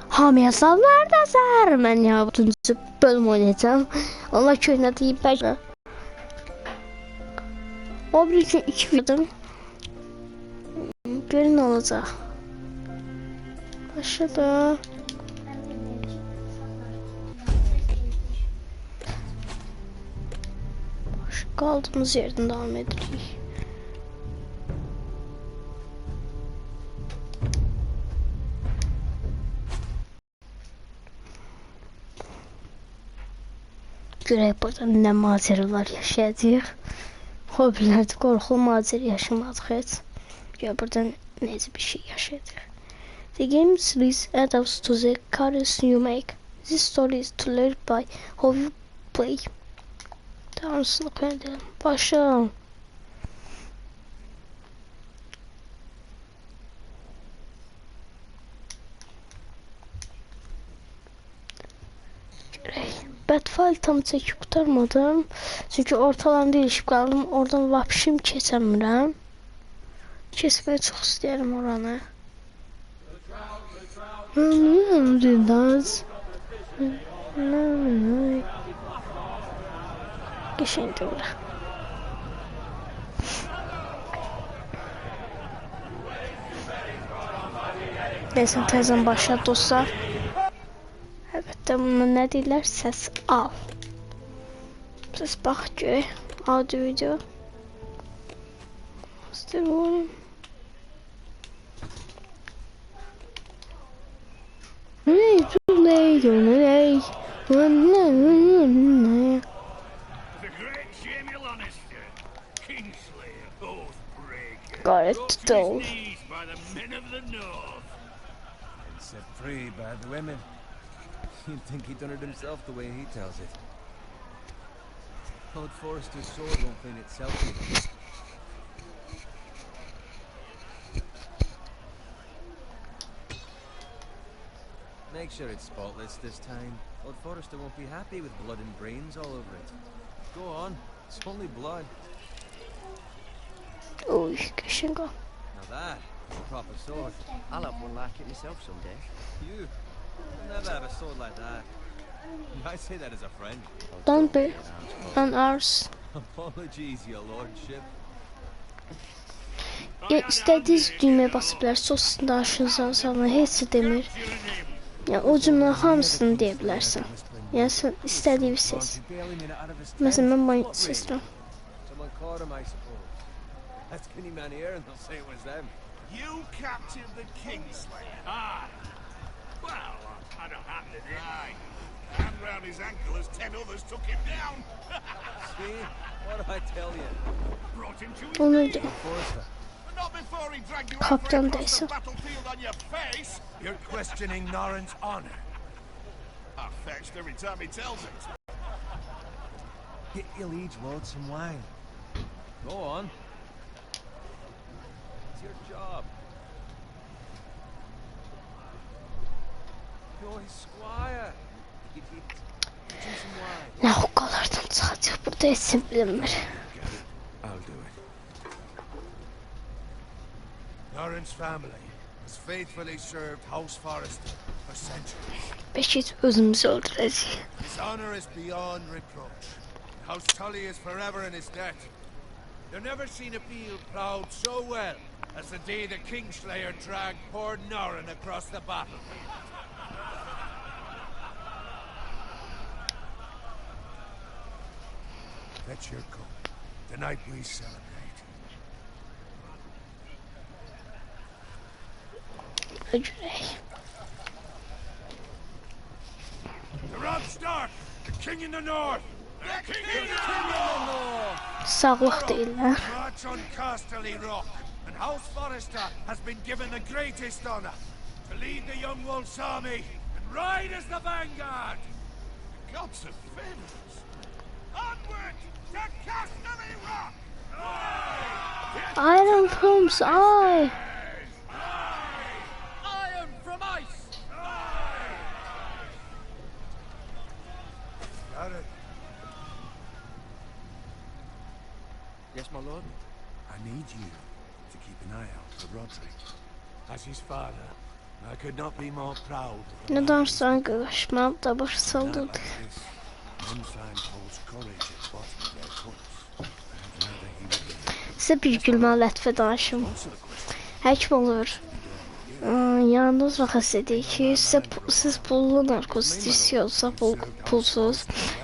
Hamıya salamlar dostlar. Mən ya bütün bölüm oynayacağım. Allah köynə deyib bəlkə. O bir üçün 2 videodur. Görün nə olacaq. Başladı. Kaldığımız yerden devam edelim. Görək burada nə macəralar yaşayacağıq. Hobilərdə qorxulu macəra yaşamadıq heç. Görək burada necə bir şey yaşayacağıq. The game series adapts to the characters you make. This story is told by how you play. Tanrısını koyalım. Başlayalım. Batfile tam çekip kurtarmadım. Çünkü ortalarında ilişip kaldım. Oradan vapşim keçəmirəm. Kesməyi çox istəyirəm oranı. Geçendi bura. Neyse tezden başla dostlar. Əlbəttə bunu nə deyirlər? Səs al. Səs bax görək. Audio video. Stabilim. Hey, too late, got it though. Set free by the women. You'd think he'd done it himself the way he tells it. Old Forrester's sword won't clean itself either. Make sure it's spotless this time. Old Forrester won't be happy with blood and brains all over it. Go on, it's only blood. Oh, qəşəng. Now that is a proper sword. I'll have one like it myself someday. You'll never have a sword like that. I say that as a friend. Don't be an arse. Apologies, your lordship. İstədiyiniz düymeye basıp bilərsiniz. Daşınızdan sonra heç demir. Yani o cümle hamısını deyə bilərsən. Yani sən istədiyi bir ses. Mesela ben bunu seçirəm. Someone caught him, I suppose. Ask any man here and they'll say it was them. You captured the Kingslayer. Ah. Well, I don't happen to do. Aye. Hand round his ankle as 10 others took him down. See? What did I tell you? Brought him to his Onuydu. knees. But not before he dragged you Kaptan halfway across değilse. the battlefield on your face. You're questioning Norrin's honor. I fetched every time he tells it. He'll each load some wine. Go on. It's your job. You're his squire. Get you some wine. Ne hokalardan çıxacaq burada heç bilinmir. I'll do it. Norrin's family has faithfully served House Forrester for centuries. Belki özümüzü öldürəcəyik. His honor is beyond reproach. House Tully is forever in his debt. You've never seen a field plowed so well as the day the Kingslayer dragged poor Norrin across the battlefield. Fetch your cup. Tonight we celebrate. Öldürək. The Rob Stark, the king in the north. The king in the north! Sağlıq deyirlər. March on Casterly Rock, and House Forrester has been given the greatest honor to lead the young wolf's army and ride as the vanguard. The gods of favours. Onward to Casterly Rock! Iron Proms, ay. Iron from ice! Got it. Yes, my lord. I need you to keep an eye out for Roderick. As his father, I could not be more proud of the Ne man danışsan he's qaqaşmam da baş Night saldı. like this, men find false courage at the bottom of their cups. I'd rather he would be Sizə bir gülmə lətfə danışım. Həkim olur. Yalnız və xəstədir ki, siz pullu narkoz istəyirsiniz, pulsuz.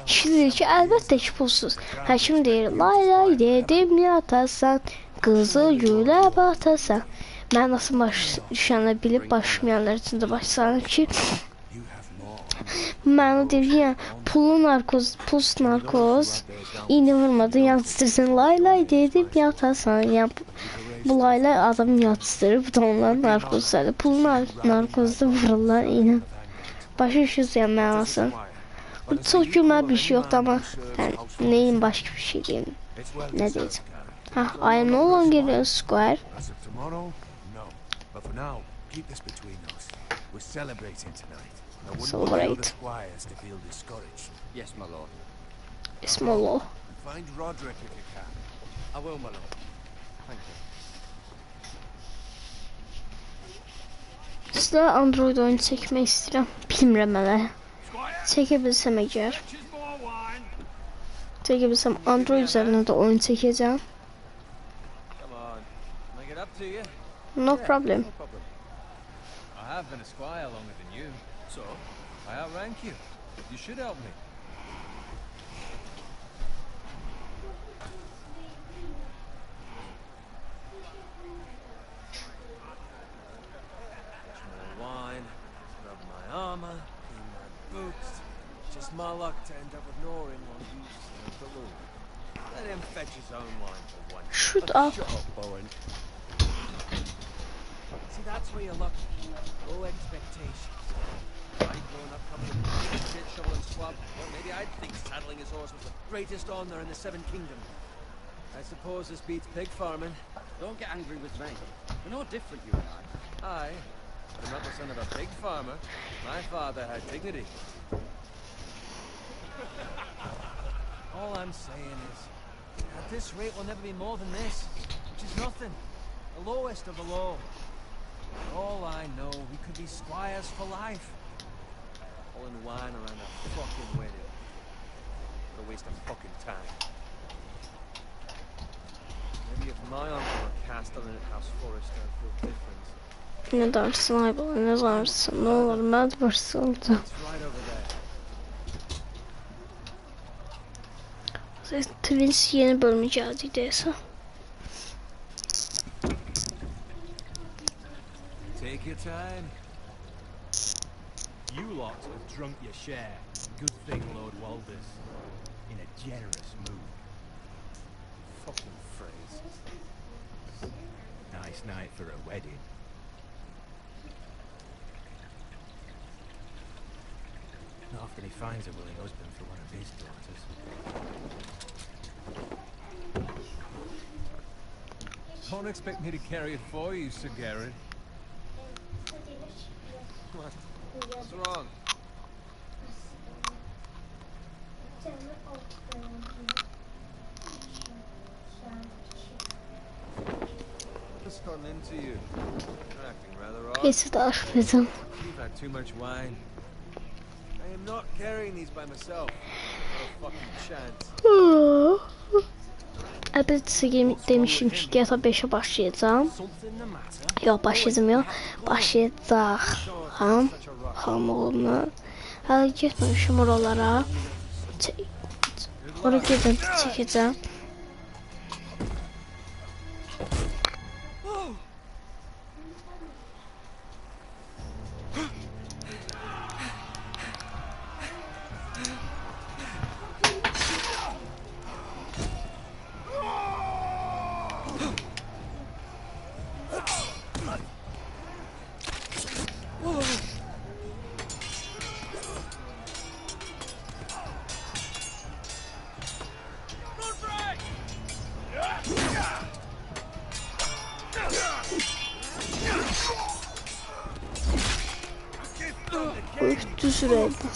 Kişi deyir ki, əlbəttə ki, pulsuz. Həkim deyir, lay lay dedim yatasan, qızı gülə batasan. Mənası baş düşənlər bilib, başmayanlar üçün də başlanır ki, mənə deyir ki, yəni, pulsuz narkoz, iğne vurmadan yansıtırsın, lay lay dedim yatasan, yəni, bu laylar adam yatsırır, bu da onların narkozları. Pul narkozda vururlar iğne. Başa düşürsün yəni mənası. Burada çox gülməli bir şey yoxdur, amma neyin başqa bir şey deyim. Nə deyəcəm? I am no longer a square. As of tomorrow, no. But for now, keep this between us. We're celebrating tonight. I wouldn't want the other squires to feel discouraged. Yes, my lord. Small law. Find Roderick if you can. I will, my lord. Thank you. Sizə Android oyunu çəkmək istəyirəm. Bilmirəm hələ. Çəkə bilsəm əgər. Çəkə bilsəm Android üzərindən də oyun çəkəcəm. Come on, make it up to you. No problem. No problem. I have been a squire longer than you, so I outrank you. You should help me. Wine, rub my armor, clean my boots. Just my luck to end up with Norin while he's in the balloon. Let him fetch his own wine for once. Shut up. Shut up, Bowen. See, that's where you're lucky. Low expectations. I'd grown up coming to shit shovel and swab. Well, maybe I'd think saddling his horse was the greatest honor in the Seven Kingdoms. I suppose this beats pig farming. Don't get angry with me. We're no different, you and I. Aye, but I'm not the son of a pig farmer. My father had dignity. All I'm saying is, at this rate we'll never be more than this, which is nothing. The lowest of the low. For all I know, we could be squires for life. Pulling wine around a fucking wedding. What a waste of fucking time. Maybe if my uncle were cast on in House Forest, I'd feel different. Ne danışsın Aybol, ne danışsın, ne olur, mən başsı oldu. It's right over there. Twins yeni bölümü geldi deyəsə. Take your time. You lot have drunk your share. Good thing Lord Walders. In a generous mood. Fucking phrase. Nice night for a wedding. Not often he finds a willing husband for one of his daughters. Don't expect me to carry it for you, Sir Garrett. What? What's wrong? What's gotten into you? You're acting rather odd. Neyse de aşmayacağım. You've had too much wine. I am not carrying these by myself. No fucking chance. Əlbəttə demişim ki, GTA 5'e başlayacağım. Yox, başlayacağım yox. Başlayacağım. Hamurunu. Hələ getməmişim oralara. Oraya gedib çəkəcəm. Öktü sürekli.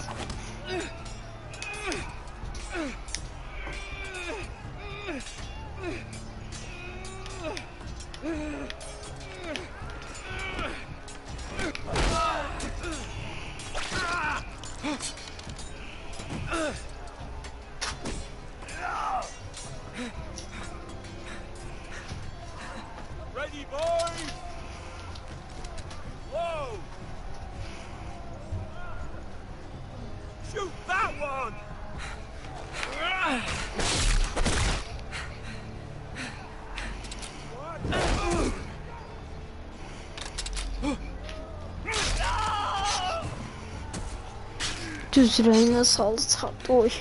Easy, boys! Whoa! Shoot that one! Düz rəyinə saldı, çarpdı, oy.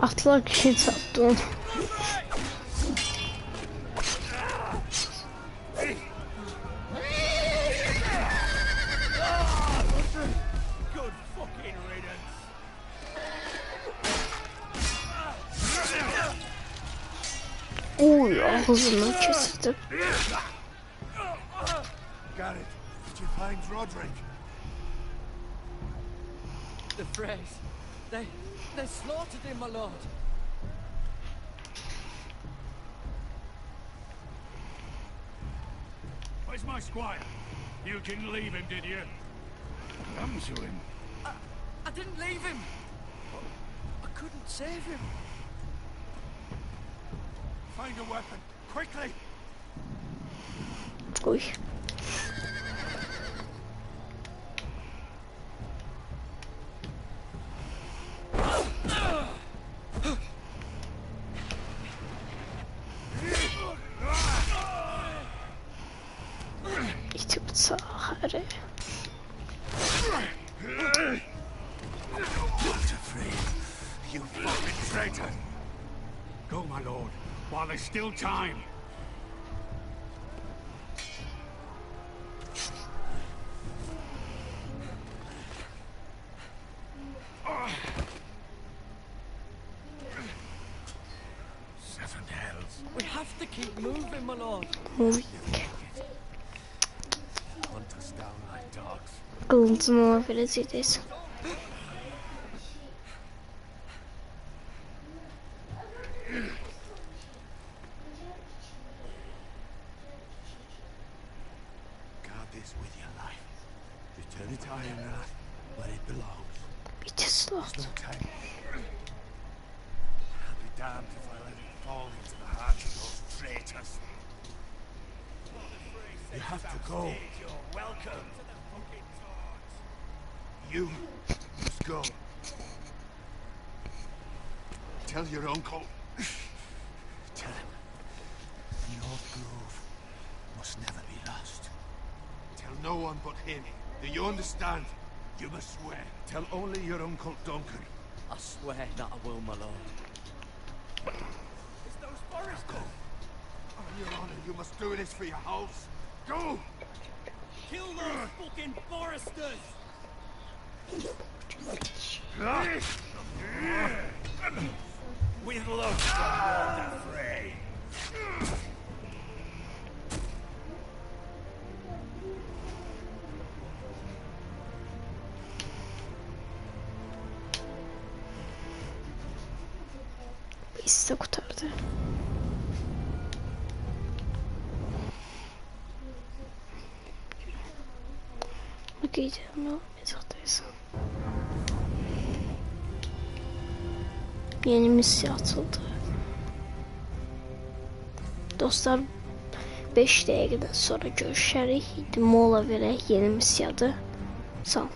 Atlar kişi çarptı onu. Oy, ağzından kesildi. Garrett, did you find Roderick? The Freys. They slaughtered him, my lord. Where's my squire? You didn't leave him, did you? Come to him. I didn't leave him. I couldn't save him. Find a weapon, quickly! Oy. İti bıçağı her ev. Not afraid, you fucking traitor! Go, my lord, while there's still time. Seven hells. We have to keep moving, my lord. Oy. Hunt us down like dogs. Kılıncını ona verəcəkdəyiz. Guard this with your life. Return it to Iron where it belongs. İti silah. No time. I'll be damned if I let it fall into the hearts of those traitors. You have to go. You're welcome to the fucking torch. You must go. Tell your uncle. Tell him. North Grove must never be lost. Tell no one but him. Do you understand? You must swear. Tell only your uncle Duncan. I swear that I will, my lord. It's those foresters. Go. On your honor, you must do this for your house. Go! Kill those fucking foresters! We've lost the fray. Bizi de kurtardı. Giyeceğim yok. Mezardayız. Yeni misya atıldı. Dostlar 5 dəqiqədən sonra görüşərik. Mola verək yeni misyada. Sağ olun.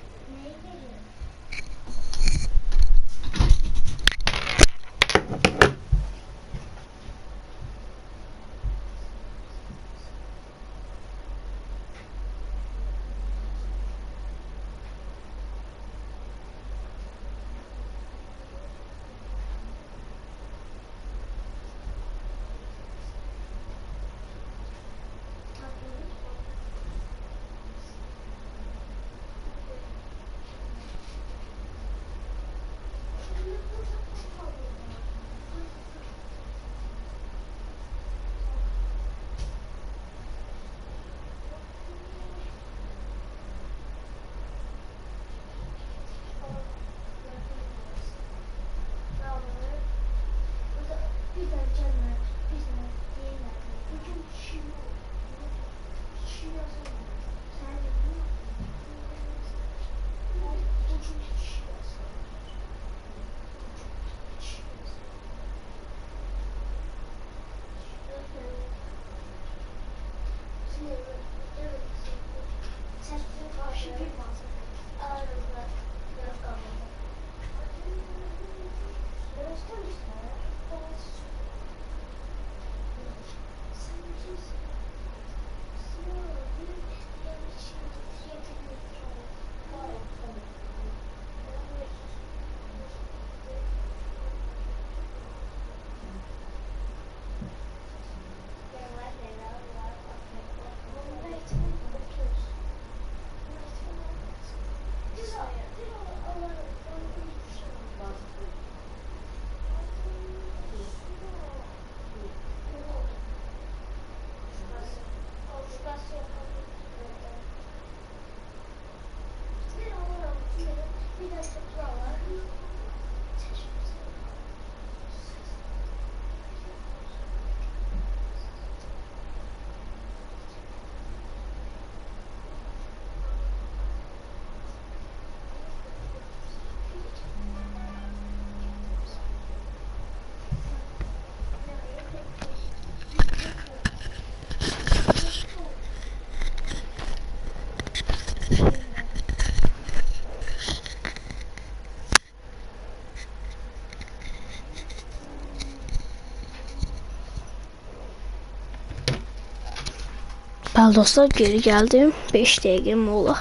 Bəli dostlar, geri gəldim. 5 dəqiqə mola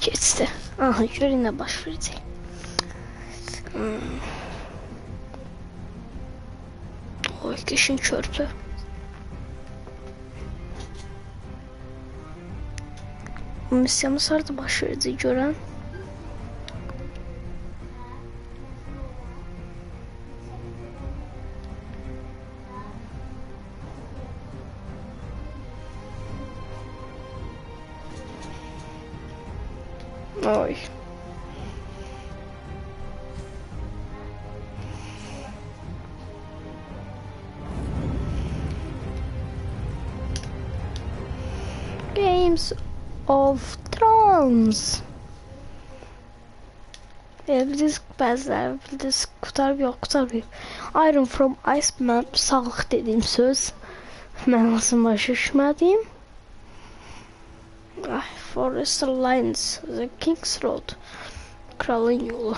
keçdi. Aha, görün nə baş verəcək. Oy, qəşəng körpü. Missiyamız harda baş verəcək görən. Oy. Games of Thrones. Bildiz bəziləri, bildiz qutarıb yox, qutarıb. Iron from Ice, mən sağlıq dediyim söz. Mən nasıl başa düşmədiyim. Forest Lines, The King's Road, Kralın yolu.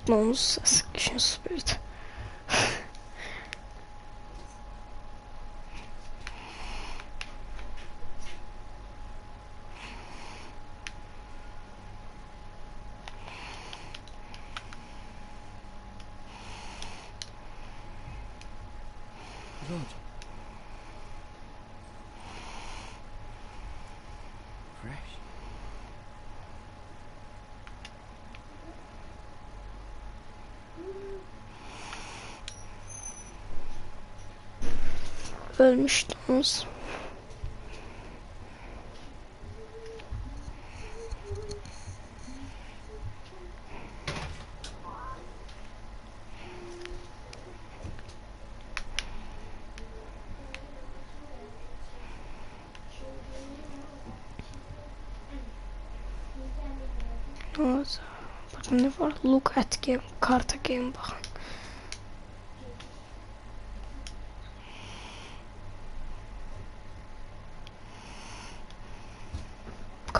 Onun səsi qəşəng süpürdü. Fresh. Ölmüşdünüz. Evet. Burada ne var? Look at game. Karta game bakın.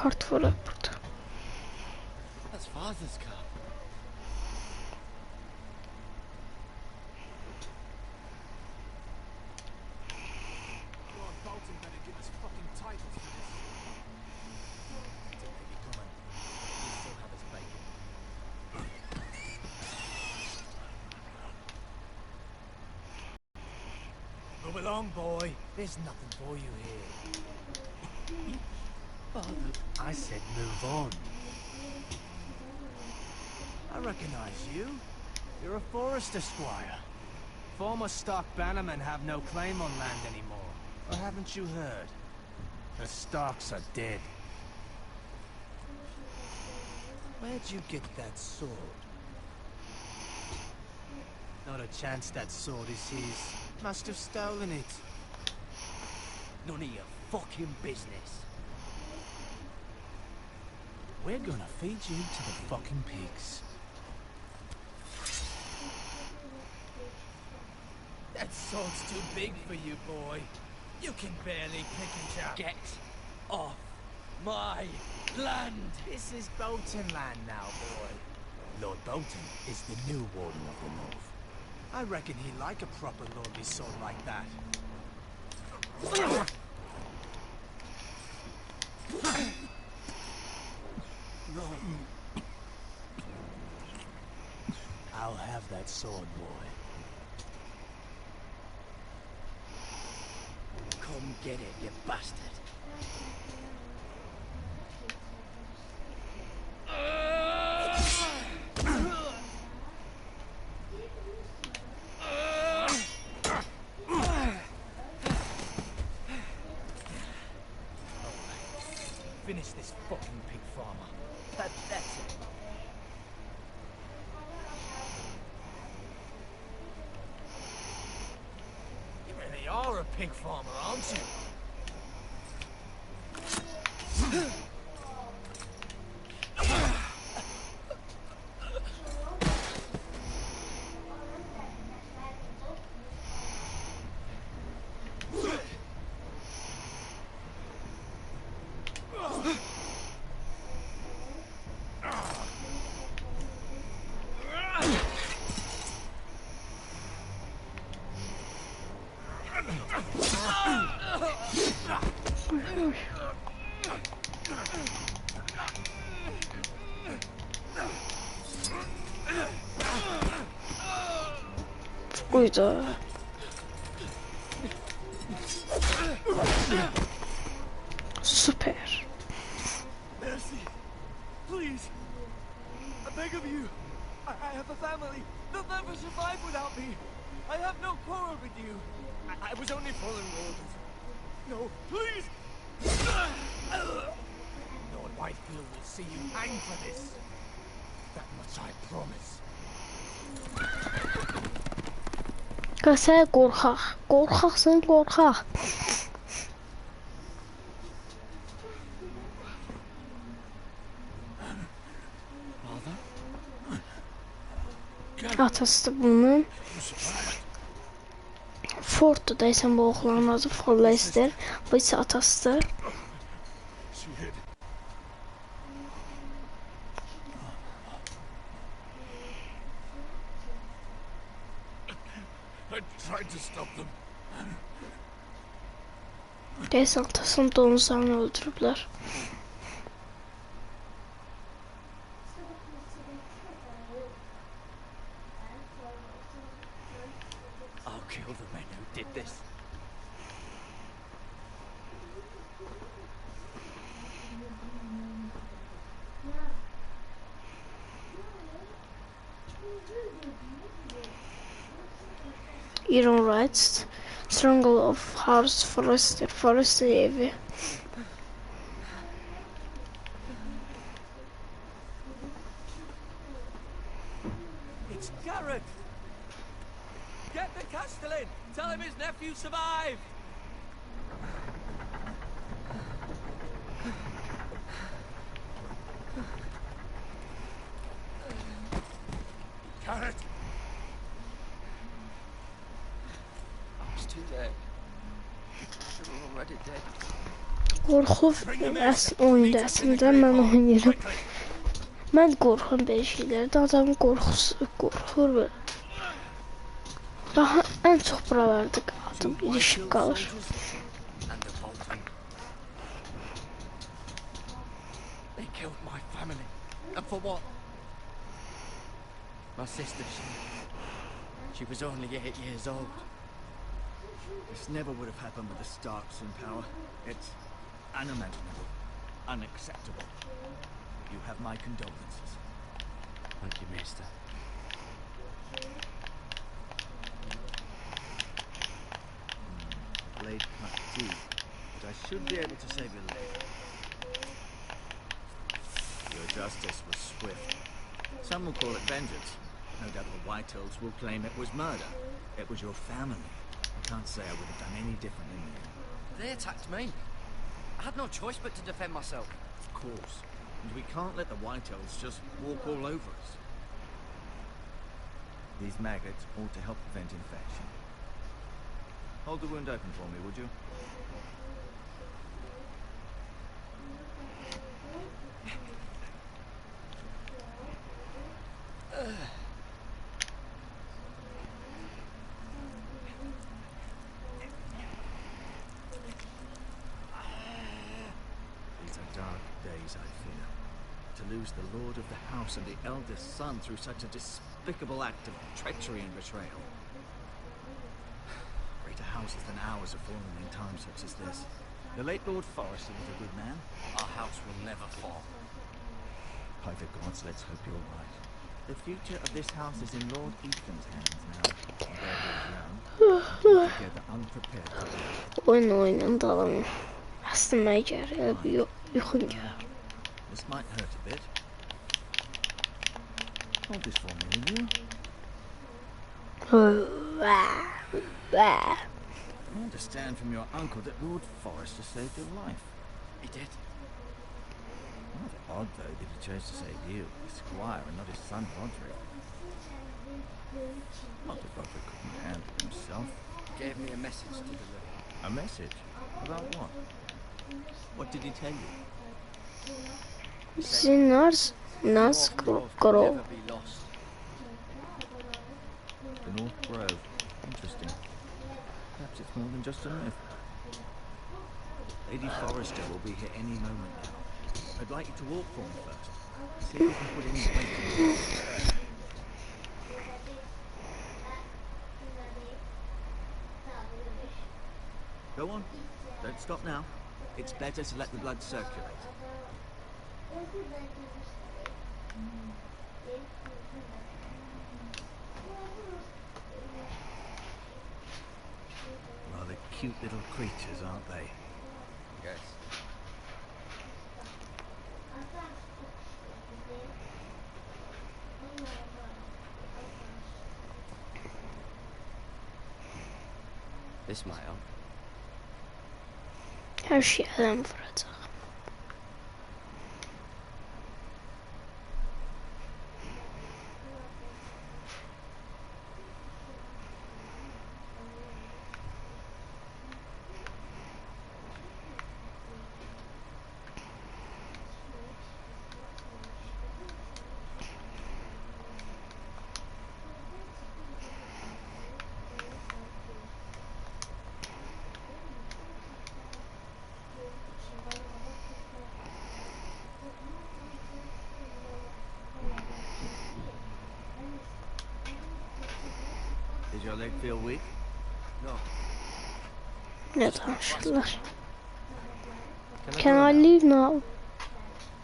kart var burada. That's Father's car. Lord Bolton better give us fucking titles for this. It may be coming. We still have his bacon. Move along, boy. There's nothing for you here. Father, I said move on. I recognize you. You're a forester squire. Former stock bannermen have no claim on land anymore. Or haven't you heard? The Starks are dead. Where'd you get that sword? Not a chance that sword is his. Must have stolen it. None of your fucking business. We're gonna feed you to the fucking pigs. That sword's too big for you, boy. You can barely pick it up. Get off my land. This is Bolton land now, boy. Lord Bolton is the new Warden of the North. I reckon he'd like a proper lordly sword like that. I'll have that sword, boy. Come get it, you bastard. Finish this fucking pig farmer. Pathetic. You really are a pig farmer, aren't you? Buydu. Süper. Mercy, please. I beg of you. I have a family. They'll never survive without me. I have no quarrel with you. I was only following orders. No, please. Lord Whitefield will see you hang for this. That much I promise. Sen korkak. Korkaksın korkak. Atası da bunun. Ford'da deyəsən bu oğlanın adı Forrester. Bu isə atasıdır. I tried to stop them. Deyəsən atasının donuzlarını öldürüblər. I'll kill the men who did this. Iron Rights, Strangle of House Forrester, Forrester evi. It's Garrett. Get the Castellan. Tell him his nephew survived. Garrett! I was too late. They were already dead. Qorxu oyunda əslində mən oynayıram. Mən qorxuram belə şeylərdən. Adamın qorxusu qorxur. Daha ən çox buralarda qaldım. İlişib qalır. They killed my family. And for what? My sister, she was only 8 years old. This never would have happened with the Starks in power. It's unimaginable, unacceptable. You have my condolences. Thank you, Maester. Blade cut deep, but I should be able to save your leg. Your justice was swift. Some will call it vengeance. No doubt the Whitehills will claim it was murder. It was your family. I can't say I would have done any differently in the end. They attacked me. I had no choice but to defend myself. Of course. And we can't let the Whitehills just walk all over us. These maggots ought to help prevent infection. Hold the wound open for me, would you? These are dark days, I fear. To lose the lord of the house and the eldest son through such a despicable act of treachery and betrayal. Greater houses than ours have fallen in times such as this. The late Lord Forrester was a good man. Our house will never fall. By the gods, let's hope you're right. The future of this house is in Lord Ethan's hands now. And where he's young, we're together unprepared for it. Oyun davam. Aslında yuxum gəlir. This might hurt a bit. Hold this for me, will you? I understand from your uncle that Lord Forrester saved your life. He did. Rather odd, though, that he chose to save you, the squire, and not his son Roderick. Not that Roderick couldn't handle it himself. He gave me a message to deliver. A message? About what? What did he tell you? Sinners nas North grow. never be lost. The North Grove. Interesting. Perhaps it's more than just a myth. Lady Forrester will be here any moment now. I'd like you to walk for me first. See if you can put any weight in your arms. Go on. Don't stop now. It's better to let the blood circulate. Rather cute little creatures, aren't they? Yes. This might help. Her şey adam vuracaq. Does your leg feel weak? No. Ne danışırlar? Can Can go I now? leave now?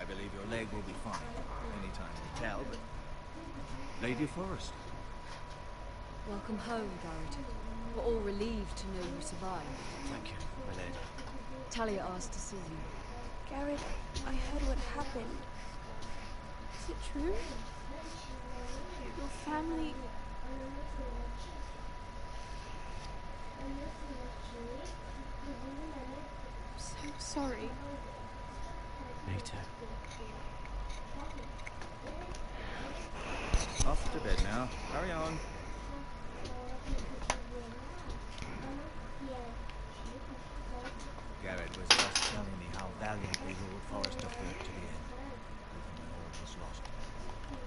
I believe your leg will be fine. Any time to tell, but... Lady Forrest. Welcome home, Garrett. We're all relieved to know you survived. Thank you, my lady. Talia asked to see you. Garrett, I heard what happened. Is it true? Your family... I'm so sorry. Later. Off to bed now. Hurry on. Garrett was just telling me valiantly ruled Forrester fought to the end, even when all was lost.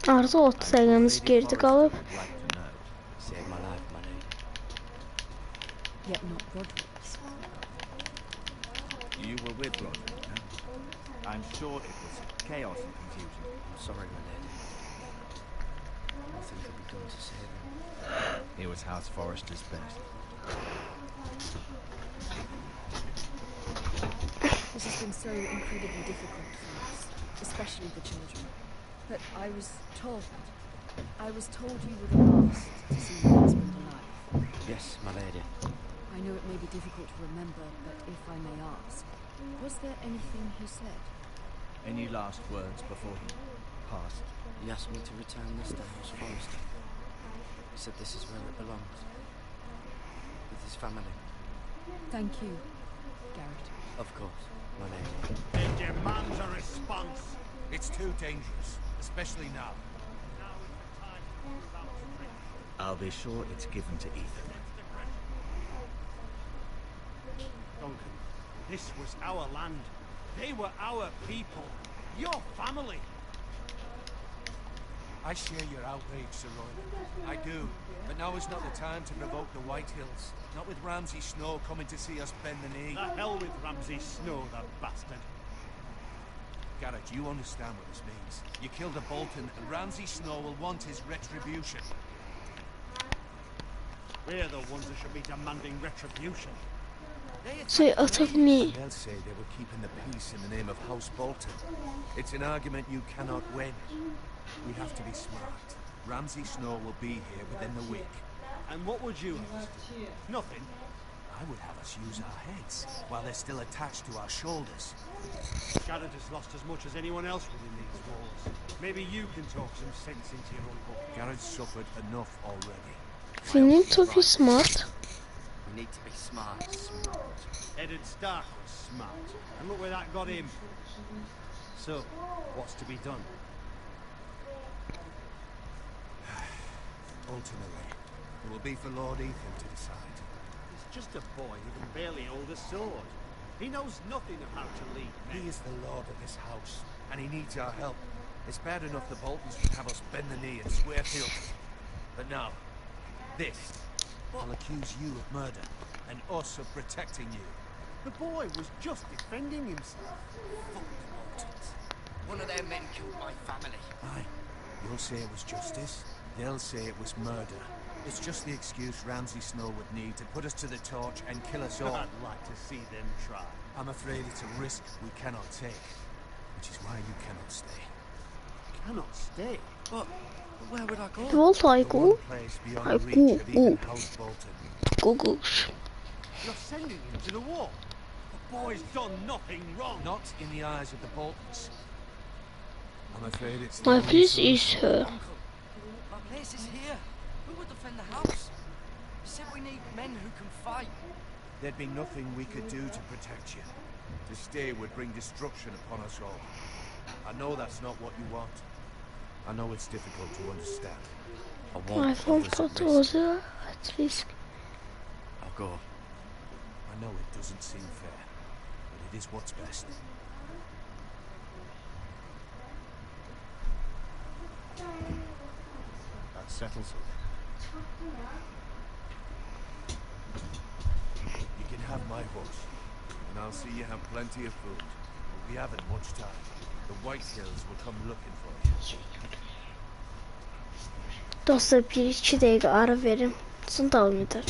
Artı 30 dəqiqəmiz geride qalıb. Would like to know. Saved my life, my lady. Yet not Roderick's. You were with Roderick, no? I'm sure it was chaos and confusion. I'm sorry, my lady. Nothing could be done to save him. He was House Forrester's best. This has been so incredibly difficult for us, especially the children. But I was told you were the last to see your husband alive. Yes, my lady. I know it may be difficult to remember, but if I may ask, was there anything he said? Any last words before he passed? He asked me to return this to House Forrester. He said this is where it belongs. With his family. Thank you, Garrett. Of course, my lady. It demands a response. It's too dangerous, especially now. I'll be sure it's given to Ethan. Duncan, this was our land. They were our people. Your family. I share your outrage, Sir Royland. I do. But now is not the time to provoke the Whitehills. Not with Ramsay Snow coming to see us bend the knee. The hell with Ramsay Snow, the bastard. Garrett, you understand what this means. You killed a Bolton, and Ramsay Snow will want his retribution. We're the ones that should be demanding retribution. Say attack me. They'll say they were keeping the peace in the name of House Bolton. It's an argument you cannot win. We have to be smart. Ramsay Snow will be here within the week. And what would you have us do? Nothing. I would have us use our heads while they're still attached to our shoulders. Garrett has lost as much as anyone else within these walls. Maybe you can talk some sense into your uncle. Garrett's suffered enough already. Film çok smart. We need to be smart. Eddard Stark was smart. And look where that got him. So, what's to be done? Ultimately, it will be for Lord Ethan to decide. He's just a boy who can barely hold a sword. He knows nothing of how to lead men. He is the lord of this house, and he needs our help. It's bad enough the Boltons would have us bend the knee and swear fealty. But now, this. I'll accuse you of murder, and us of protecting you. The boy was just defending himself. Fuck the Boltons. One of their men killed my family. Aye. You'll say it was justice. They'll say it was murder. It's just the excuse Ramsay Snow would need to put us to the torch and kill us all. I'd like to see them try. I'm afraid it's a risk we cannot take, which is why you cannot stay. Cannot stay? But where would I go? Volt I The go. one place beyond the reach of even House Bolton. Googles. You're sending him to the war. The boy's done nothing wrong. Not in the eyes of the Boltons. I'm afraid it's My the only place solution. is her. Uncle, my place is here. Who would defend the house? You said we need men who can fight. There'd be nothing we could do to protect you. To stay would bring destruction upon us all. I know that's not what you want. I know it's difficult to understand. I My won't. phone There's a risk. fotoğrafı at risk. I'll go. I know it doesn't seem fair, but it is what's best. That settles it. You can have my horse, and I'll see you have plenty of food. But we haven't much time. The Whitehills will come looking for you. Dostlar 1-2 dəqiqə ara verin. Sonra davam edər.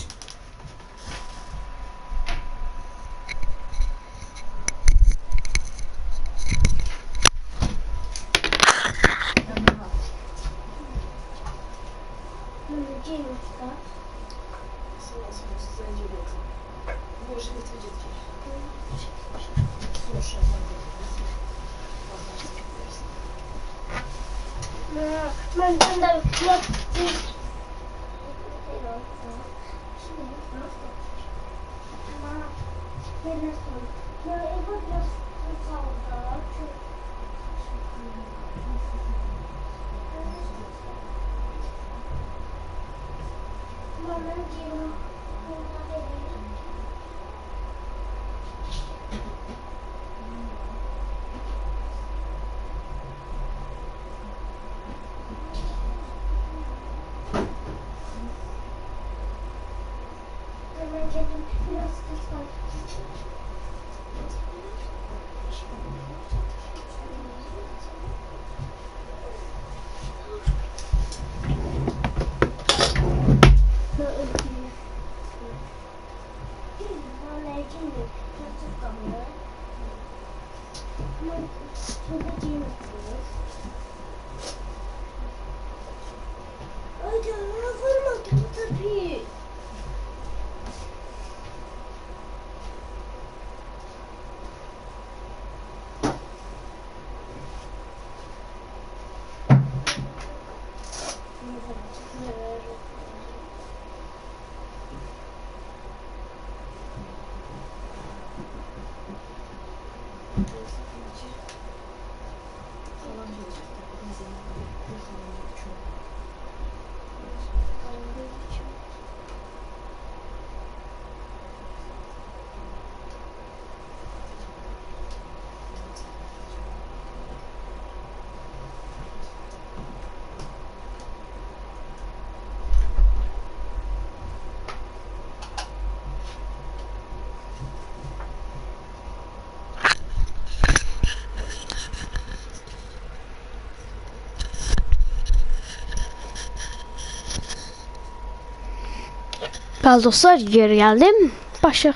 Bəli dostlar, geri geldim. Başa.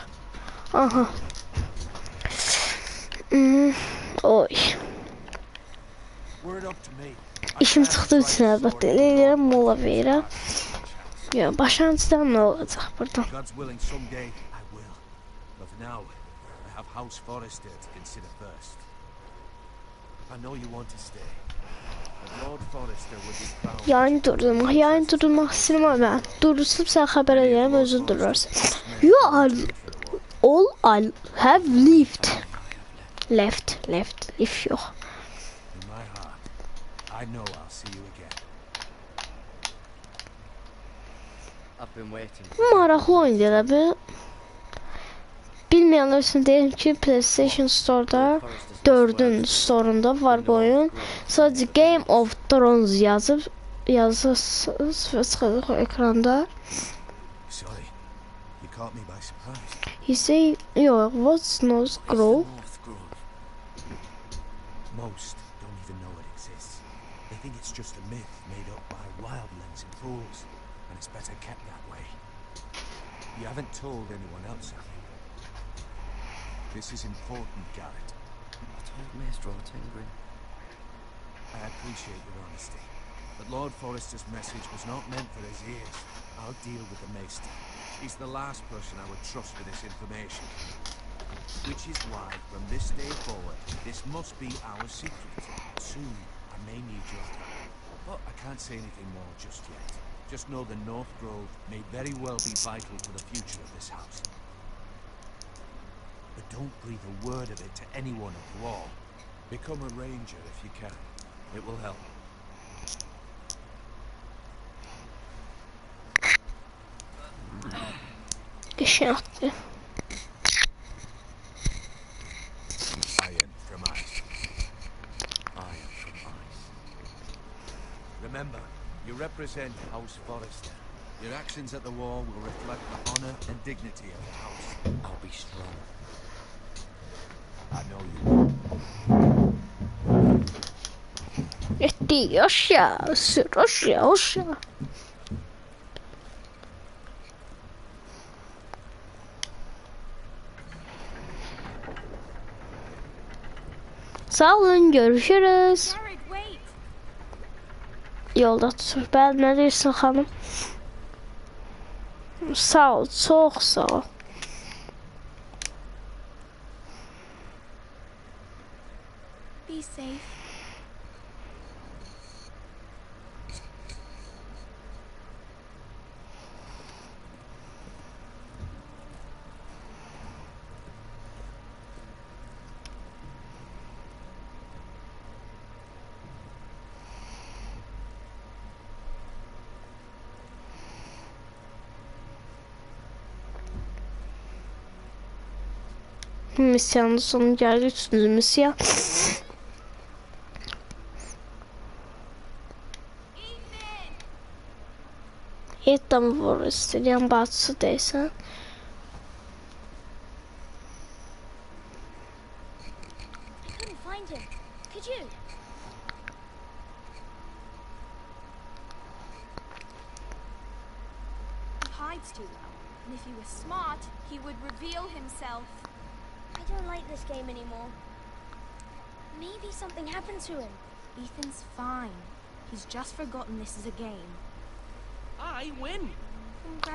Aha. Oy. İşim çıxdığı üçün əlbəttə elə eləyirəm, mola verirəm. Ya, başlantıdan nə olacaq buradan? Yayın durdurmaq istəyirəm mən. Durdursam sən xəbər edirəm, özün durdurarsan. You all have left. Left yox. I know I'll see you again. I've been waiting. Maraqlı oyundur abi. Bilmeyenler için deyim ki PlayStation Store'da 4'ün store'unda var bu oyun. Sadece Game of Thrones yazırsınız ve çıkacak ekranda. Sorry, you caught me by surprise. You say, yo, what's North Grove? Most don't even know it exists. They think it's just a myth made up by wildlings and fools, and it's better kept that way. You haven't told anyone else, have you? This is important, Garrett. I told Maester Ortingren. I appreciate your honesty, but Lord Forrester's message was not meant for his ears. I'll deal with the Maester. He's the last person I would trust with this information. Which is why, from this day forward, this must be our secret. Soon, I may need your help, but I can't say anything more just yet. Just know the North Grove may very well be vital to the future of this house. But don't breathe a word of it to anyone of law. Become a ranger if you can. It will help. Geschenkt. Remember, you represent House Forrester. Your actions at the war will reflect the honor and dignity of the house. I'll be strong. I know you will. Etti aşağı, sür aşağı. Sağ olun, görüşürüz. Yolda tutur. Ben ne dersin hanım? Sağ ol, çok sağ ol. Be safe. Misyanın sonu geldi. 3. misya. Tam var istəyirəm bacısı deysən. Too well. And if he was smart, he would reveal himself. I don't like this game anymore. Maybe something happened to him. Ethan's fine. He's just forgotten this is a game. I win.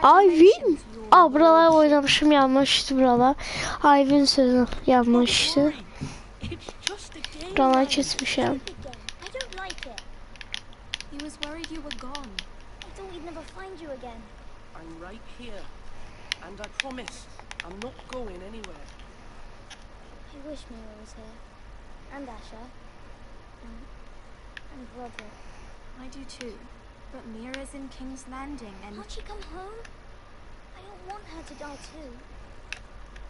I win. Aa, buralar oynamışım, yanlıştı buralar. I win sözü yanlıştı. Buralar kesmişim. I don't like it. He was worried you were gone. I thought we'd never find you again. I'm right here. And I promise, I'm not going anywhere. I wish Mira was here. And Asher. And Roderick. I do too. But Mira's in King's Landing and... Can't she come home? I don't want her to die too.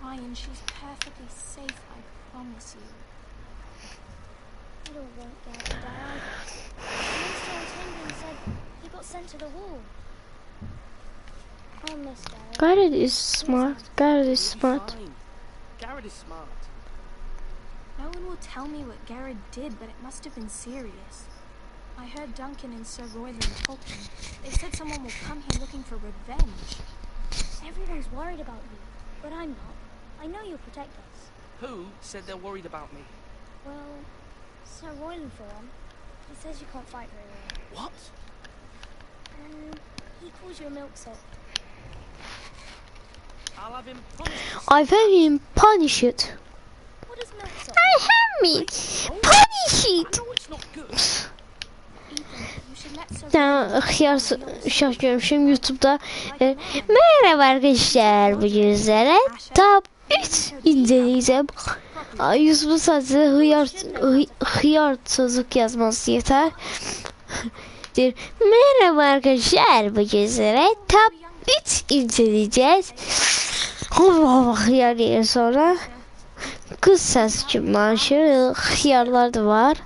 Ryan, she's perfectly safe, I promise you. I don't want Garrett to die either. The minister on Tendon said he got sent to the wall. I'll miss Garrett. Garrett is smart. Garrett is smart. Garrett is smart. No one will tell me what Garrett did, but it must have been serious. I heard Duncan and Sir Royland talking. They said someone will come here looking for revenge. Everyone's worried about you, but I'm not. I know you'll protect us. Who said they're worried about me? Well, Sir Royland for one. He says you can't fight very well. What? And he calls you a milksop. I'll have him punished. I've had him punished. What is milksop? I have me punished. I know it's not good. Xiyar şah görmüşüm YouTube'da. Merhaba arkadaşlar, bugün sizlere Top 3 inceleyeceğim. YouTube'da sadece hıyar sözlük yazması yeter. Merhaba arkadaşlar, bugün sizlere Top 3 inceleyeceğiz. Hıyar diye sonra kız ses cümlaşı, hıyarlar da var.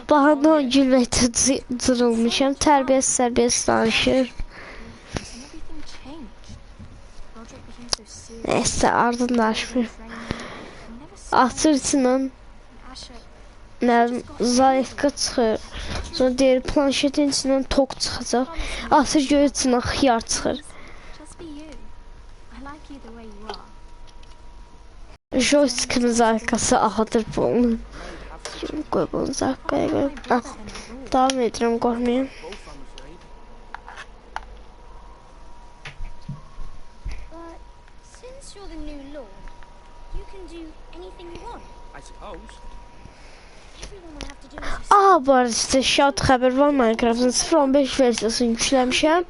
Bahana gülməkdə durulmuşam, tərbiyəs danışır. Neyse, ardın danışmır. Atır içindən zayıfqa çıxır. Sonra deyir, planşetin içindən tok çıxacaq. Atır göy içindən xiyar çıxır. Joystick'ın zayıfqası axıdır bunu. Koy bunu zakaya koy. Devam edirəm, qorxmayın. But since you're the new lord, you can do anything you want. I suppose. Everyone will have to do as you say. Bu arada sizə şad xəbər var, Minecraft'ın 0.15 versiyasını yükləmişəm.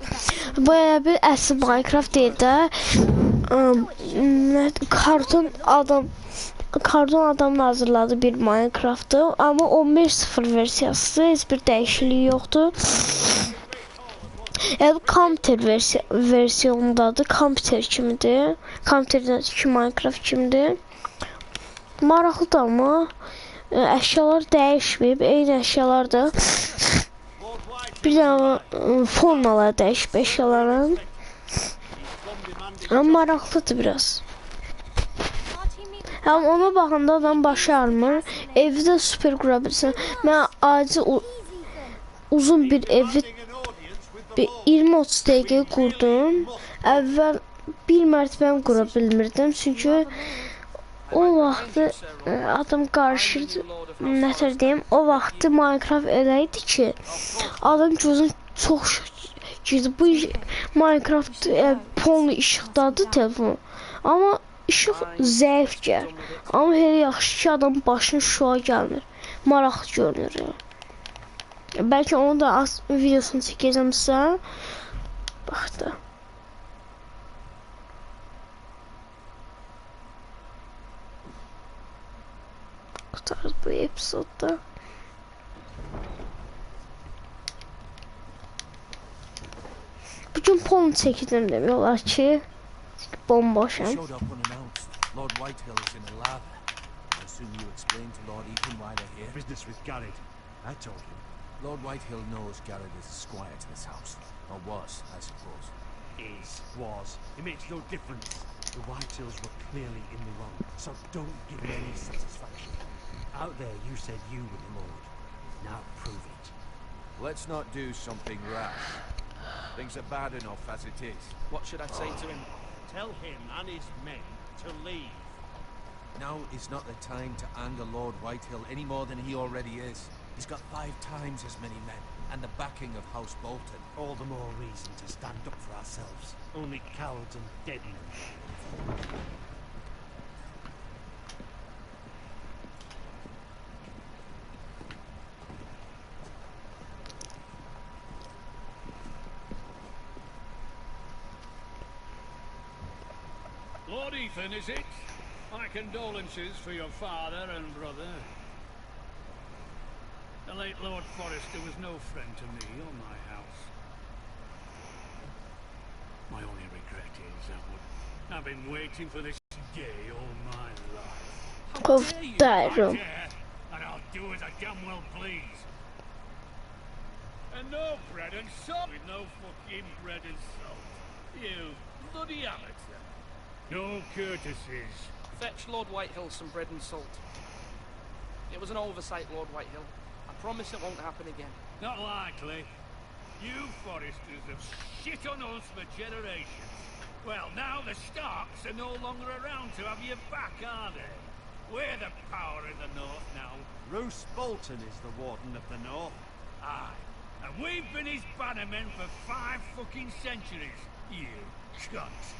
Baya bir əsl Minecraft deyil də. Karton adam hazırladı bir Minecraft'ı, ama 15.0 versiyası, heç bir dəyişikliyi yoxdur. Yəni kompüter versiyonundadır, kompüter kimidir. Kompüterdəki Minecraft kimidir. Maraqlıdır amma əşyalar dəyişməyib, eyni əşyalardır. Bir dənə formalar dəyişib əşyaların. Amma maraqlıdır biraz. Həm ona baxanda adam başı ağrımır. Evi də super qura bilirsən. Mən acı uzun bir evi 20-30 dəqiqə qurdum. Əvvəl bir mərtəbəni qura bilmirdim. Çünki o vaxtı adam qarışırdı. Nətər deyim, o vaxtı Minecraft elə idi ki, adam gözünü çox girdi. Bu Minecraft pollu işıqdadır telefon. Amma işıq zəif gəlir. Amma elə yaxşı ki, adam başına şua gəlmir. Maraqlı görünür. Bəlkə onu da videosunu çəkəcəm sizə. Bax da. Qutarız bu epizodda. Bugün polunu çəkəcəm demək olar ki, bomboşam. Lord Whitehill is in a lather. I assume you explained to Lord Ethan why they're here. Business with Garrett. I told him. Lord Whitehill knows Garrett is a squire to this house. Or was, I suppose. Was. It makes no difference. The Whitehills were clearly in the wrong, so don't give me any satisfaction. Out there you said you were the Lord. Now prove it. Let's not do something rash. Things are bad enough as it is. What should I say to him? Tell him and his men to leave. Now is not the time to anger Lord Whitehill any more than he already is. He's got 5 times as many men, and the backing of House Bolton. All the more reason to stand up for ourselves. Only cowards and dead men. Lord Ethan, is it? My condolences for your father and brother. The late Lord Forrester was no friend to me or my house. My only regret is I've been waiting for this day all my life. How dare you? I dare, and I'll do as I damn well please. And no bread and salt with no fucking bread and salt. You bloody amateur. No courtesies. Fetch Lord Whitehill some bread and salt. It was an oversight, Lord Whitehill. I promise it won't happen again. Not likely. You Forresters have shit on us for generations. Well, now the Starks are no longer around to have your back, are they? We're the power in the north now. Roose Bolton is the warden of the north. Aye. And we've been his bannermen for 5 fucking centuries. You cunts.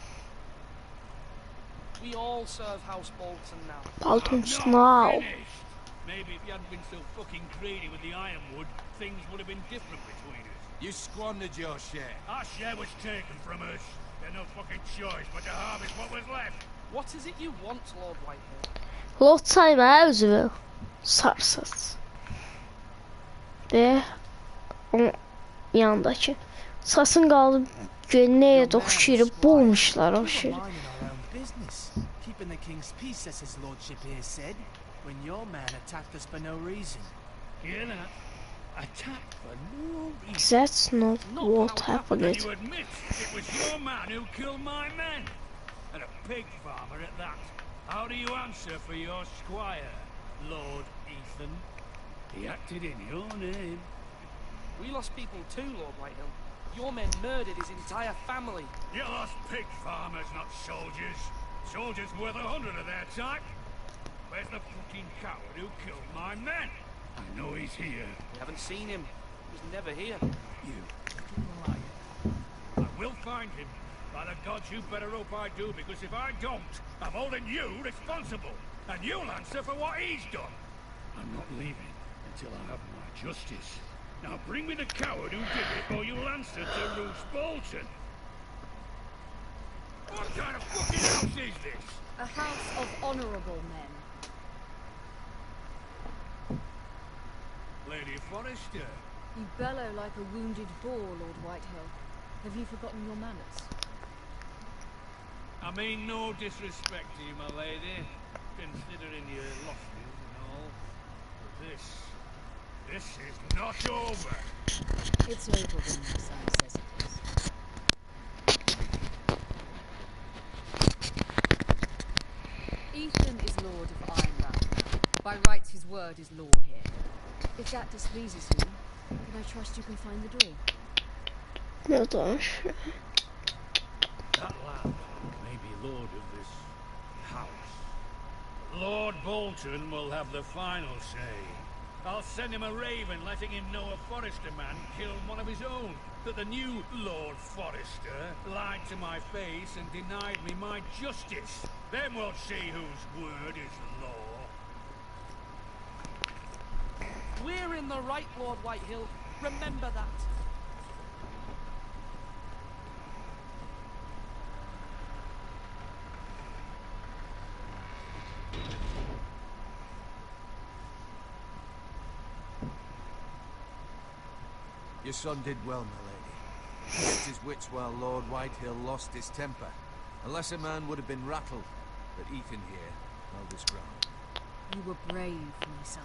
We all serve House Bolton now. Bolton's now. Finished. Maybe if you hadn't been so fucking greedy with the ironwood, things would have been different between us. You squandered your share. Our share was taken from us. There's no fucking choice but to harvest what was left. What is it you want, Lord Whitehill? Lot sayma özü. Sarsız. Ve o yandaki. Sasın qalıb gönlüyə oxşuyurup bulmuşlar o şey. Keeping the king's peace, as his lordship here said, when your man attacked us for no reason. Hear that? Attacked for no reason. That's not what happened. You admit it was your man who killed my men, and a pig farmer at that. How do you answer for your squire, Lord Ethan? He acted in your name. We lost people too, Lord Whitehill. Your men murdered his entire family. You lost pig farmers, not soldiers. Soldiers worth 100 of their type. Where's the fucking coward who killed my men? I know he's here. We haven't seen him. He's never here. You liar. I will find him. By the gods, you better hope I do, because if I don't, I'm holding you responsible. And you'll answer for what he's done. I'm not leaving until I have my justice. Now bring me the coward who did it, or you'll answer to Roose Bolton. What kind of fucking house is this? A house of honourable men. Lady Forrester. You bellow like a wounded boar, Lord Whitehill. Have you forgotten your manners? I mean no disrespect to you, my lady, considering your losses and all. But this is not over. It's over when my son says it is. Ethan is Lord of OyNaYiRaM. By rights, his word is law here. If that displeases you, then I trust you can find the door. No, don't. That lad may be lord of this house. Lord Bolton will have the final say. I'll send him a raven letting him know a Forrester man killed one of his own. That the new Lord Forrester lied to my face and denied me my justice. Then we'll see whose word is law. We're in the right, Lord Whitehill. Remember that. Your son did well, my lady. He kept his wits while Lord Whitehill lost his temper. A lesser man would have been rattled, but Ethan here held his ground. You were brave, my son.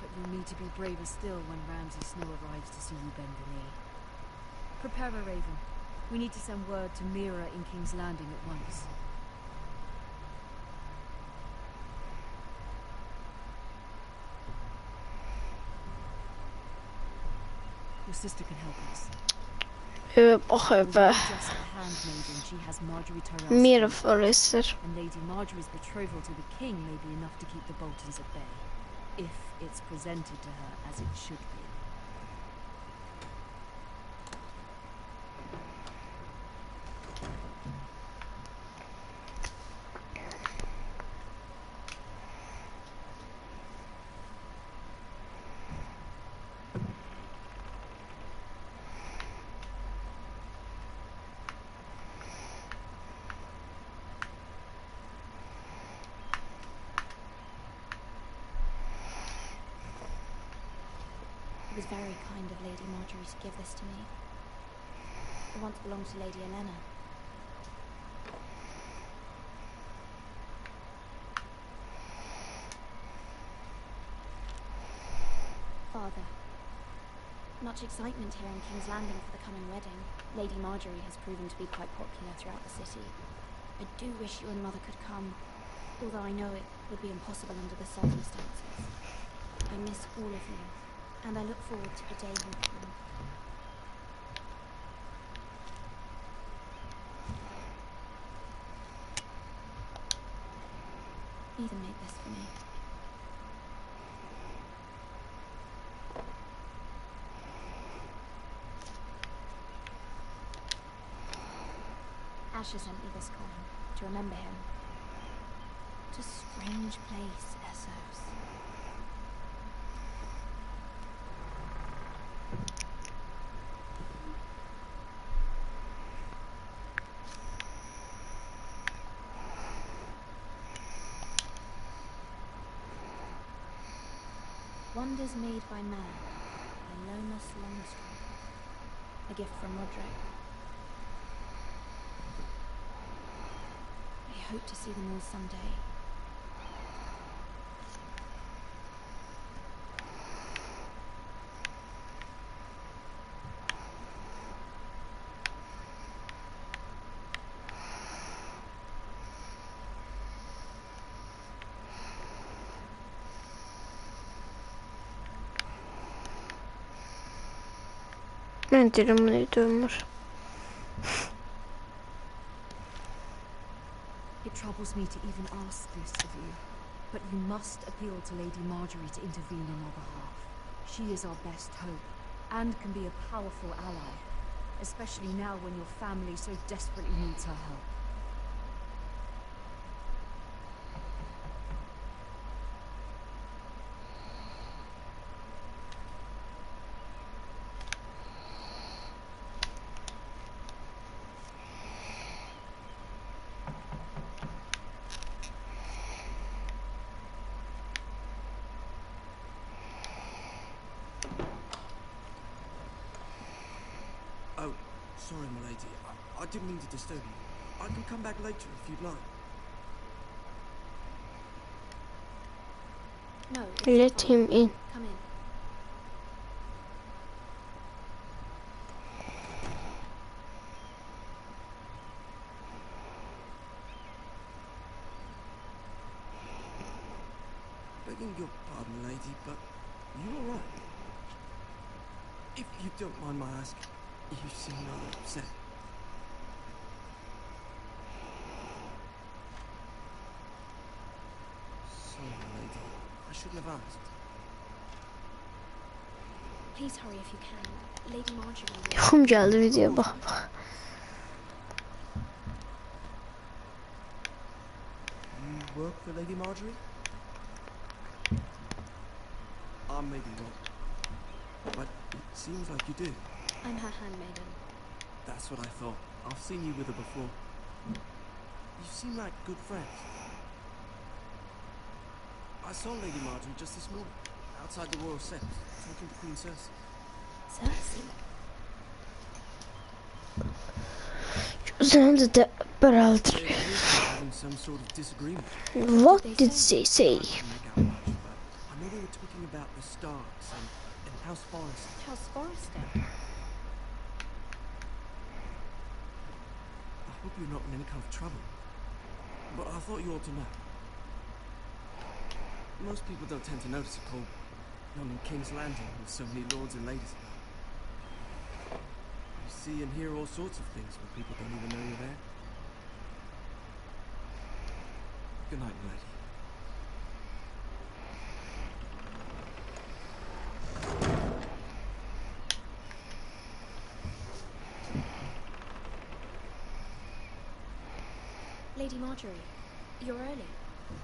But you'll need to be braver still when Ramsay Snow arrives to see you bend the knee. Prepare a raven. We need to send word to Mira in King's Landing at once. Your sister can help us. Bak be. Mira Forrester. And Lady Marjorie's betrothal to the king may be enough to keep the Boltons at bay, if it's presented to her as it should be. It was very kind of Lady Marjorie to give this to me. It once belonged to Lady Elena. Father, much excitement here in King's Landing for the coming wedding. Lady Marjorie has proven to be quite popular throughout the city. I do wish you and Mother could come, although I know it would be impossible under the circumstances. I miss all of you. And I look forward to the day you come. Ethan made this for me. Asher sent me this coin to remember him. What a strange place, Essos. Wonders Made by Man by Lomas Longstrom. A gift from Roderick. I hope to see them all someday. Ben derim dönmür. It troubles me to even ask this of you, but you must appeal to Lady Marjorie to intervene on our behalf. She is our best hope, and can be a powerful ally, especially now when your family so desperately needs her help. Oh, sorry, my lady. I didn't mean to disturb you. I can come back later if you'd like. No, Let him in. Come in. Begging your pardon, lady, but you all right? If you don't mind my asking, you seem rather upset. Sorry, my lady. I shouldn't have asked. Please hurry if you can. Lady Marjorie. Yaxım geldi videoya bak bak. You work for Lady Marjorie? I may be wrong, but it seems like you do. I'm her handmaiden. That's what I thought. I've seen you with her before. You seem like good friends. I saw Lady Marjorie just this morning, outside the royal steps, talking to Queen Cersei. Cersei? Gözlerinde de baraldır. They appear to be having some sort of disagreement. What did they say? I didn't make out much, but I know they were talking about the Starks and House Forrester. House Forrester? I hope you're not in any kind of trouble, but I thought you ought to know. Most people don't tend to notice a cold young in King's Landing with so many lords and ladies. You see and hear all sorts of things when people don't even know you're there. Good night, my lady. Lady Marjorie, you're early.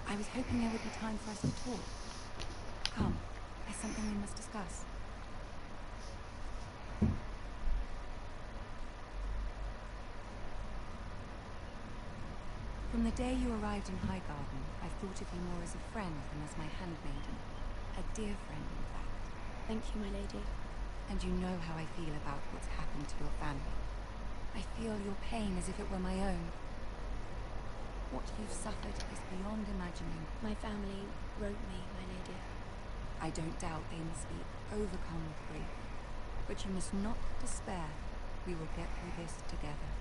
I was hoping there would be time for us to talk. Come, there's something we must discuss. From the day you arrived in Highgarden, I've thought of you more as a friend than as my handmaiden. A dear friend, in fact. Thank you, my lady. And you know how I feel about what's happened to your family. I feel your pain as if it were my own. What you've suffered is beyond imagining. My family wrote me, my lady. I don't doubt they must be overcome with grief. But you must not despair. We will get through this together.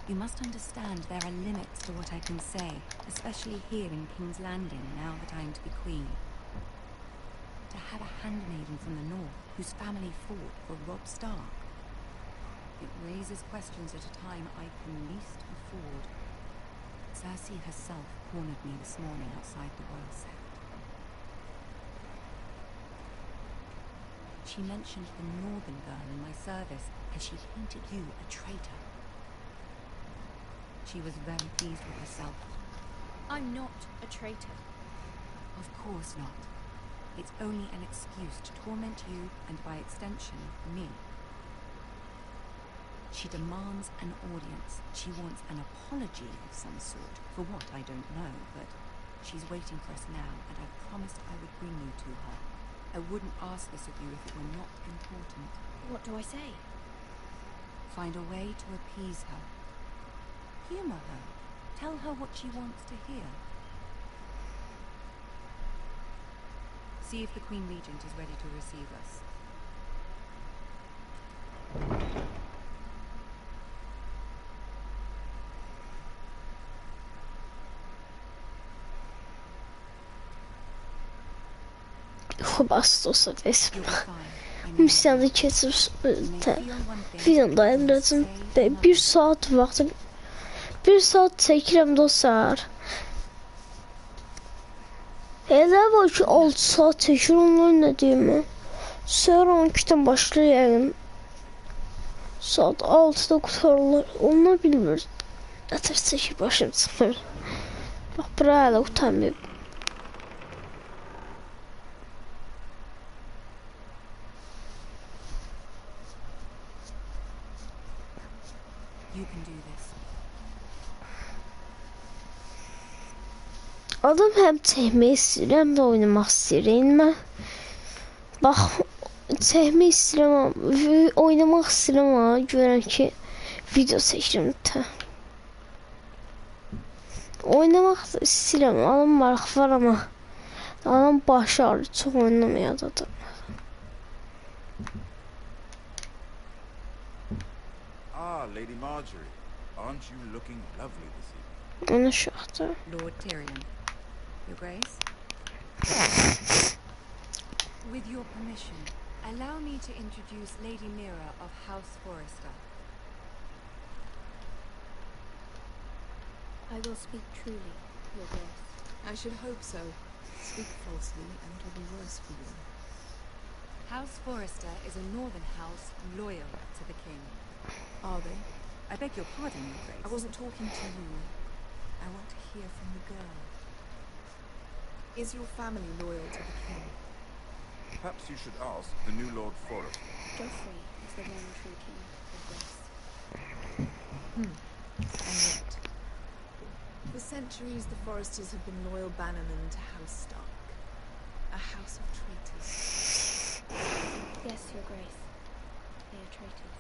You must understand there are limits to what I can say, especially here in King's Landing, now that I am to be queen. To have a handmaiden from the north, whose family fought for Robb Stark. It raises questions at a time I can least afford. Cersei herself cornered me this morning outside the royal set. She mentioned the northern girl in my service as she hinted you a traitor. She was very pleased with herself. I'm not a traitor. Of course not. It's only an excuse to torment you and by extension, me. She demands an audience. She wants an apology of some sort. For what, I don't know, but she's waiting for us now, and I promised I would bring you to her. I wouldn't ask this of you if it were not important. What do I say? Find a way to appease her. Humor her. Tell her what she wants to hear. See if the Queen Regent is ready to receive us. خلاص توصف Müslüman'da keçib videoda lazım. Bir saat vaxtım. Bir saat çəkirəm dostlar. Elə var ki 6 saat çəkir onların nə deyim. Sonra 12-dən başlayayım. Saat 6-da qutarlar. Onlar bilmir. Nətər çəkir başım çıxır. Bax bura hələ utanmayıb. You can do this. Adam həm çəkmək istəyir, həm də oynamaq istəyir. Bax, çəkmək istəyirəm, oynamaq istəyirəm ama görən ki, video çəkirəm. Oynamaq istəyirəm, adam maraq var ama adam başı ağrır, çox oynamaya da. Ah, Lady Marjorie, aren't you looking lovely this evening? Ona şaxtı. Lord Tyrion. Your Grace? With your permission, allow me to introduce Lady Mira of House Forrester. I will speak truly, Your Grace. I should hope so. Speak falsely and it will be worse for you. House Forrester is a northern house loyal to the king. Are they? I beg your pardon, Your Grace. I wasn't talking to you. I want to hear from the girl. Is your family loyal to the king? Perhaps you should ask the new Lord Forrester. Joffrey is the one true king, Your Grace. And yet, for centuries the Forresters have been loyal bannermen to House Stark. A house of traitors. Yes, Your Grace. They are traitors.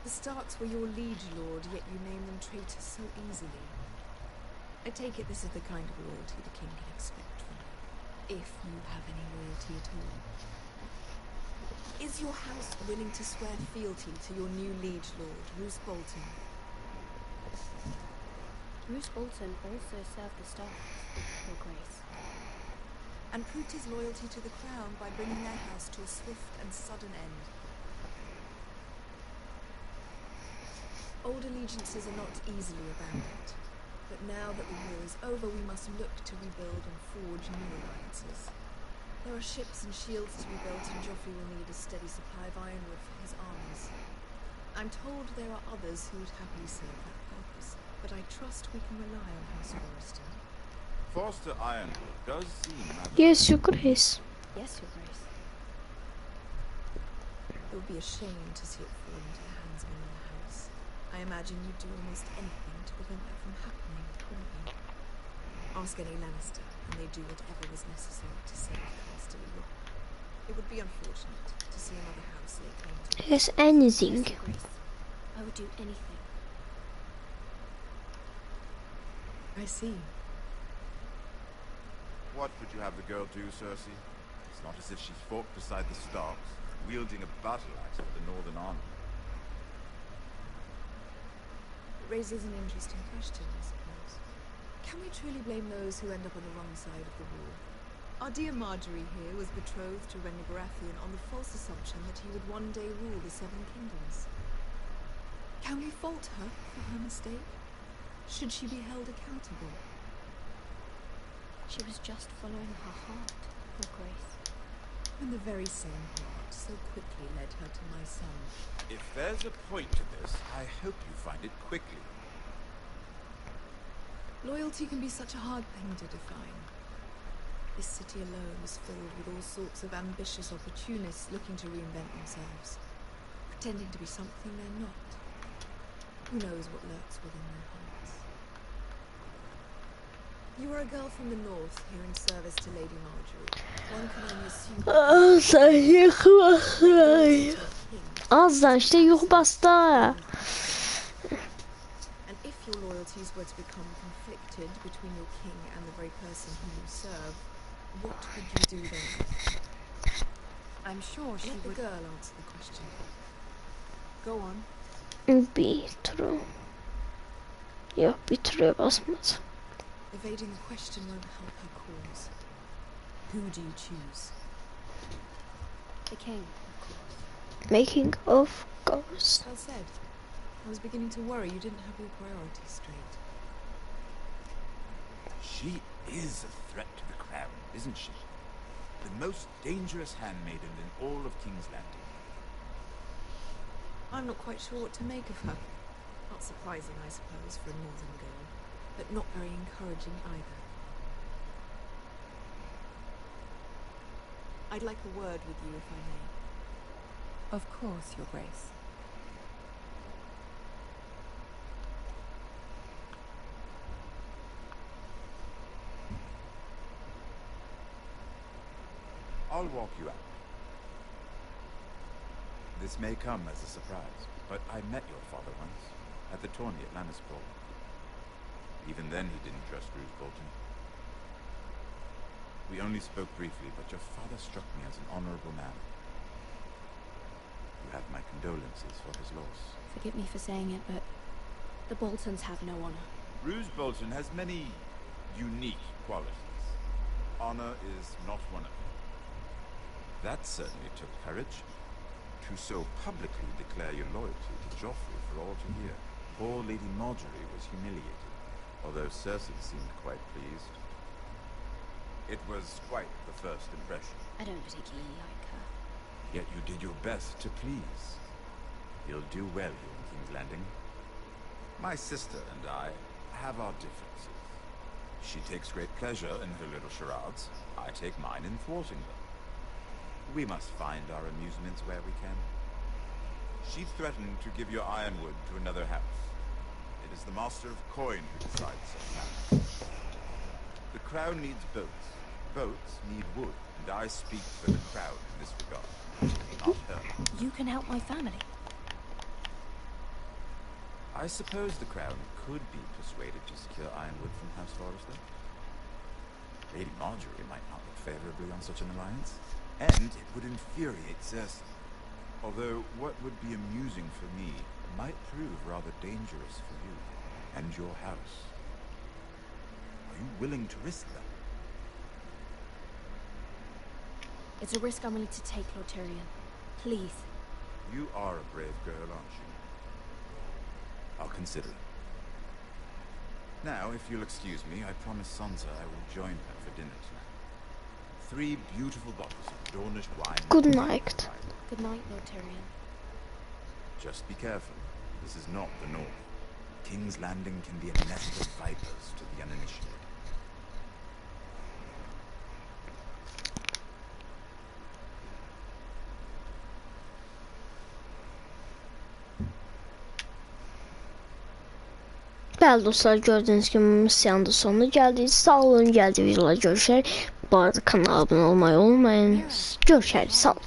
The Starks were your liege lord, yet you name them traitors so easily. I take it this is the kind of loyalty the king can expect from you, if you have any loyalty at all. Is your house willing to swear fealty to your new liege lord, Roose Bolton? Roose Bolton also served the Starks, Your Grace. And proved his loyalty to the crown by bringing their house to a swift and sudden end. Old allegiances are not easily abandoned. But now that the war is over, we must look to rebuild and forge new alliances. There are ships and shields to be built, and Joffrey will need a steady supply of ironwood for his armies. I'm told there are others who would happily serve that purpose, but I trust we can rely on House Forrestal. Forster Ironwood does seem rather... Yes, Your Grace. Yes, Your Grace. It would be a shame to see it fall into the hands of another house. I imagine you'd do almost anything to prevent that from happening, wouldn't you? Ask any Lannister, and they'd do whatever was necessary to save Casterly Rock. It would be unfortunate to see another house lay claim to it. Yes, anything. Yes, Your Grace. I would do anything. I see. What would you have the girl do, Cersei? It's not as if she fought beside the Starks, wielding a battle axe for the Northern Army. It raises an interesting question, I suppose. Can we truly blame those who end up on the wrong side of the war? Our dear Marjorie here was betrothed to Renly Baratheon on the false assumption that he would one day rule the Seven Kingdoms. Can we fault her for her mistake? Should she be held accountable? She was just following her heart, Your Grace. And the very same heart so quickly led her to my son. If there's a point to this, I hope you find it quickly. Loyalty can be such a hard thing to define. This city alone is filled with all sorts of ambitious opportunists looking to reinvent themselves, pretending to be something they're not. Who knows what lurks within their hearts? You are a girl from the north, here in service to Lady Marjorie. One can only assume... Azdan işte yuh bastı. And if your loyalties were to become conflicted between your king and the very person whom you serve, what would you do then? I'm sure she Let would... the girl answer the question. Go on. Bitro. Yok, bitro'ya basmadı. Evading the question won't help her cause. Who do you choose? The king, of course. Making of course. Well said. I was beginning to worry you didn't have your priorities straight. She is a threat to the crown, isn't she? The most dangerous handmaiden in all of King's Landing. I'm not quite sure what to make of her. Not surprising, I suppose, for a northern girl, but not very encouraging either. I'd like a word with you, if I may. Of course, Your Grace. I'll walk you out. This may come as a surprise, but I met your father once, at the tourney at Lannisport. Even then he didn't trust Roose Bolton. We only spoke briefly, but your father struck me as an honorable man. You have my condolences for his loss. Forgive me for saying it, but the Boltons have no honor. Roose Bolton has many unique qualities. Honor is not one of them. That certainly took courage. To so publicly declare your loyalty to Joffrey for all to hear. Poor Lady Marjorie was humiliated, although Cersei seemed quite pleased. It was quite the first impression. I don't particularly like her. Yet you did your best to please. You'll do well here in King's Landing. My sister and I have our differences. She takes great pleasure in her little charades. I take mine in thwarting them. We must find our amusements where we can. She threatened to give your ironwood to another house. It is the Master of Coin who decides such matters. The crown needs boats. Boats need wood, and I speak for the crown in this regard, not her. You can help my family. I suppose the crown could be persuaded to secure ironwood from House Forrestal. Lady Marjorie might not look favorably on such an alliance. And it would infuriate Cersei. Although what would be amusing for me might prove rather dangerous for you and your house. Are you willing to risk that? It's a risk I'm willing to take, Lord Tyrion. Please. You are a brave girl, aren't you? I'll consider it. Now, if you'll excuse me, I promised Sansa I will join her for dinner tonight. 3 beautiful bottles of Dornish wine. Good night. Good night, Lord Tyrion. Just be careful. This is not the North. King's Landing can be a nest of vipers to the uninitiated. Bəli dostlar, gördüğünüz gibi missiyanın da sonuna geldik. Sağ olun, geldiği videolar görüşerek. Bu arada kanala abone olmayı unutmayın. Görüşürüz, sağ olun.